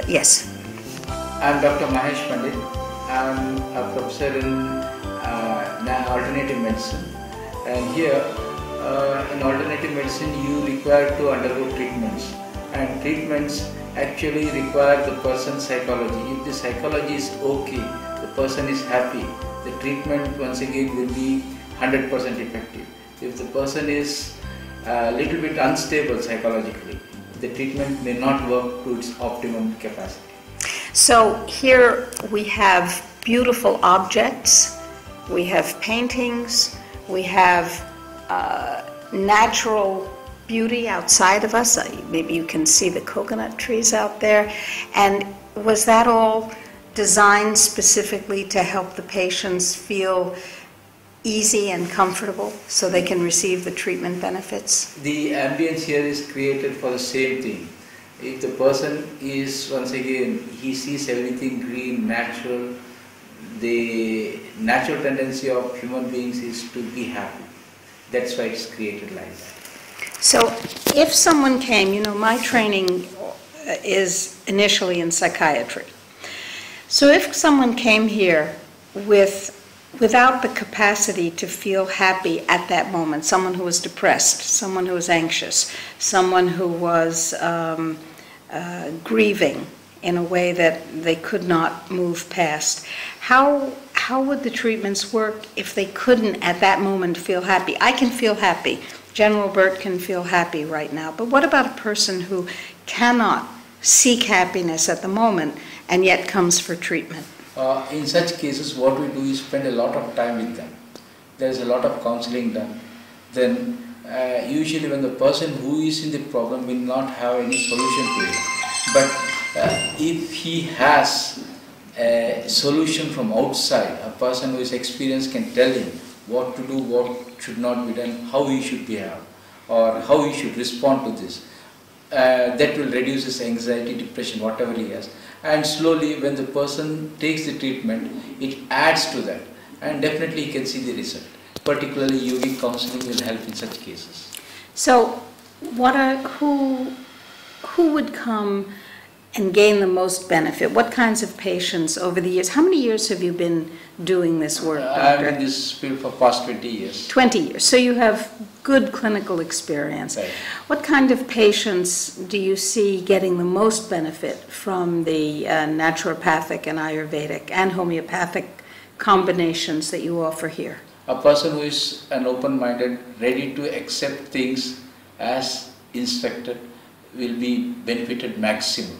yes. I'm Dr. Mahesh Pandit. I'm a professor in alternative medicine. And here, in alternative medicine, you require to undergo treatments. And treatments actually require the person's psychology. If the psychology is okay, the person is happy, the treatment once again will be 100% effective. If the person is a little bit unstable psychologically, the treatment may not work to its optimum capacity. So here we have beautiful objects, we have paintings, we have natural beauty outside of us. Maybe you can see the coconut trees out there. And was that all designed specifically to help the patients feel easy and comfortable so they can receive the treatment benefits? The ambience here is created for the same thing. If the person is, once again, he sees everything green, natural, the natural tendency of human beings is to be happy. That's why it's created like that. So if someone came, you know, my training is initially in psychiatry. So if someone came here without the capacity to feel happy at that moment, someone who was depressed, someone who was anxious, someone who was grieving in a way that they could not move past, how would the treatments work if they couldn't at that moment feel happy? I can feel happy. General Bert can feel happy right now. But what about a person who cannot seek happiness at the moment and yet comes for treatment? In such cases, what we do is spend a lot of time with them. There is a lot of counseling done. Then usually when the person who is in the problem will not have any solution to it. But if he has a solution from outside, a person who is experienced can tell him what to do, what should not be done, how he should behave, or how he should respond to this. That will reduce his anxiety, depression, whatever he has. And slowly, when the person takes the treatment, it adds to that. And definitely he can see the result. Particularly yogic counseling will help in such cases. So who would come and gain the most benefit? What kinds of patients over the years? How many years have you been doing this work, Doctor? I've been in this field for past 20 years. 20 years. So you have good clinical experience. Right. What kind of patients do you see getting the most benefit from the naturopathic and Ayurvedic and homeopathic combinations that you offer here? A person who is an open-minded, ready to accept things as instructed will be benefited maximum.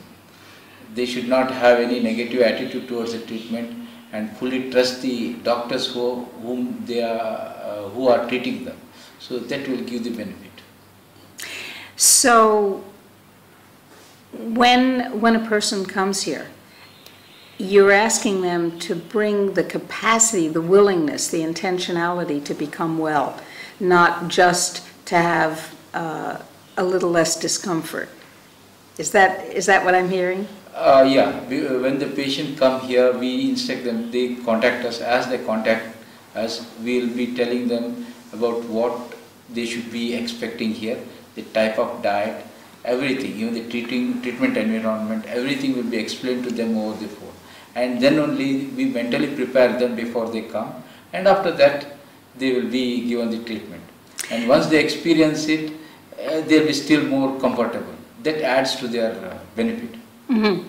They should not have any negative attitude towards the treatment and fully trust the doctors who are treating them. So that will give the benefit. So when a person comes here, you're asking them to bring the capacity, the willingness, the intentionality to become well, not just to have a little less discomfort. Is that what I'm hearing? Yeah. When the patient come here, we instruct them, they contact us. As they contact us, we will be telling them about what they should be expecting here, the type of diet, everything, even the treatment environment, everything will be explained to them over the phone. And then only we mentally prepare them before they come, and after that they will be given the treatment. And once they experience it, they will be still more comfortable. That adds to their benefit. Mm-hmm.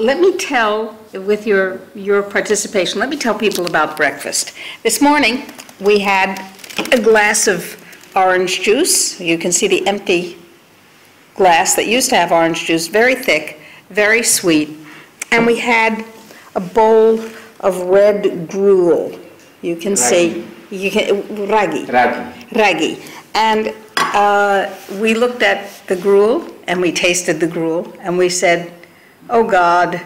Let me tell, with your participation, let me tell people about breakfast. This morning we had a glass of orange juice. You can see the empty glass that used to have orange juice, very thick, very sweet. And we had a bowl of red gruel. You can see, ragi. And we looked at the gruel and we tasted the gruel and we said, oh God,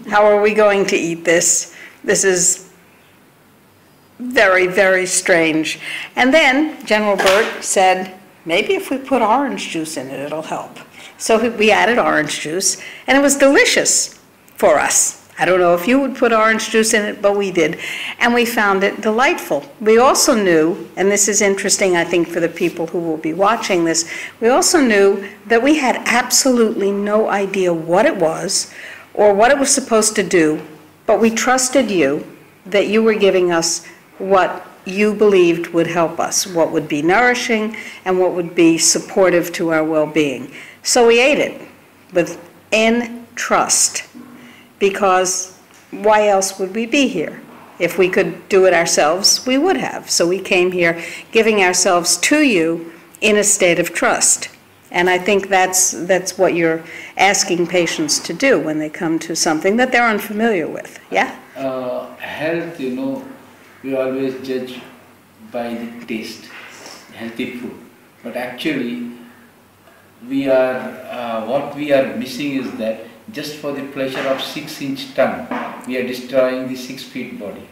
how are we going to eat this? This is very, very strange. And then General Bert said, maybe if we put orange juice in it, it'll help. So we added orange juice and it was delicious for us. I don't know if you would put orange juice in it, but we did. And we found it delightful. We also knew, and this is interesting, I think, for the people who will be watching this, we also knew that we had absolutely no idea what it was or what it was supposed to do, but we trusted you that you were giving us what you believed would help us, what would be nourishing and what would be supportive to our well-being. So we ate it within trust, because why else would we be here? If we could do it ourselves, we would have. So we came here giving ourselves to you in a state of trust. And I think that's what you're asking patients to do when they come to something that they're unfamiliar with. Yeah? Health, we always judge by the taste, healthy food. But actually, what we are missing is that just for the pleasure of 6-inch tongue, we are destroying the 6-feet body.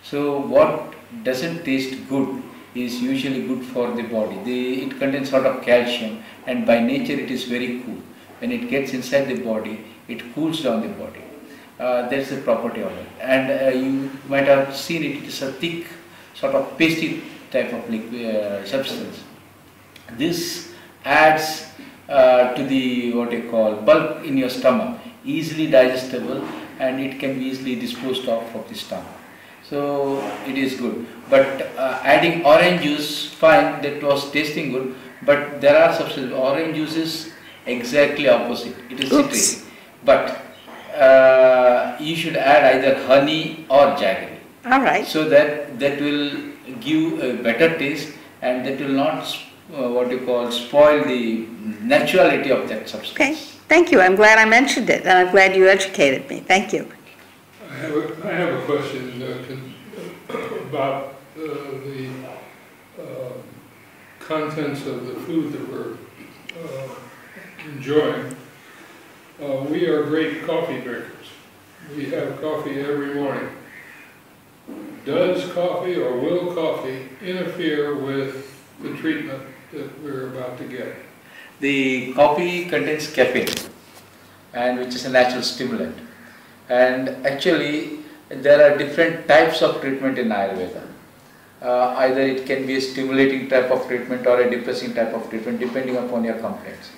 So what doesn't taste good is usually good for the body. It contains a lot of calcium, and by nature it is very cool. When it gets inside the body, it cools down the body. That's the property of it. And you might have seen it, it is a thick, sort of pasty type of liquid, substance. This adds to the what you call bulk in your stomach, easily digestible, and it can be easily disposed of the stomach. So it is good. But adding orange juice, fine, that was tasting good, but there are substances. Orange juice is exactly opposite. It is citric. But you should add either honey or jaggery. All right. So that will give a better taste, and that will not spoil the naturality of that substance. Okay, thank you. I'm glad I mentioned it, and I'm glad you educated me. Thank you. I have a question about the contents of the food that we're enjoying. We are great coffee drinkers. We have coffee every morning. Does coffee or will coffee interfere with the treatment that we're about to get? The coffee contains caffeine, and which is a natural stimulant. And actually, there are different types of treatment in Ayurveda. Either it can be a stimulating type of treatment or a depressing type of treatment, depending upon your complaints.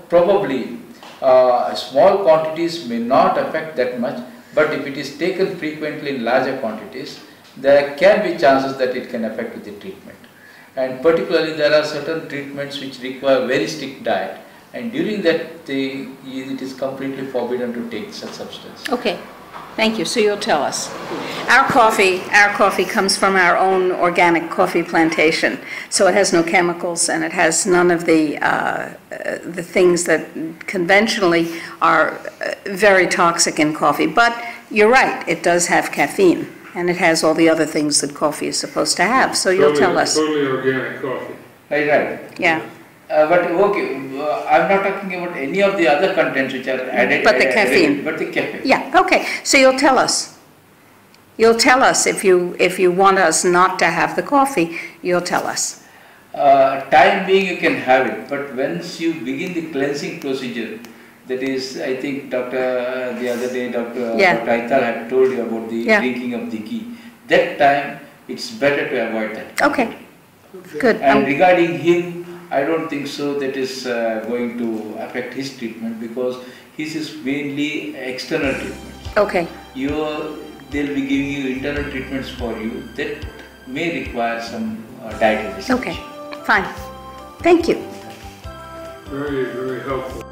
Probably, small quantities may not affect that much, but if it is taken frequently in larger quantities, there can be chances that it can affect with the treatment. And particularly, there are certain treatments which require very strict diet, and during that it is completely forbidden to take such substance. Okay, thank you. So you'll tell us. Our coffee comes from our own organic coffee plantation, so it has no chemicals and it has none of the things that conventionally are very toxic in coffee. But you're right, it does have caffeine, and it has all the other things that coffee is supposed to have. So you'll tell us. Totally organic coffee. Right. Yeah. But okay, I'm not talking about any of the other contents which are added. But the caffeine. But the caffeine. Yeah, okay. So you'll tell us. You'll tell us if you want us not to have the coffee, you'll tell us. Time being you can have it, but once you begin the cleansing procedure, that is, I think the other day Dr. Aital had told you about the drinking of the ghee. That time it's better to avoid that. Okay, good. And regarding him, I don't think so that is going to affect his treatment, because his is mainly external treatment. Okay. They'll be giving you internal treatments for you that may require some dietary restriction. Okay, fine. Thank you. Very, very helpful.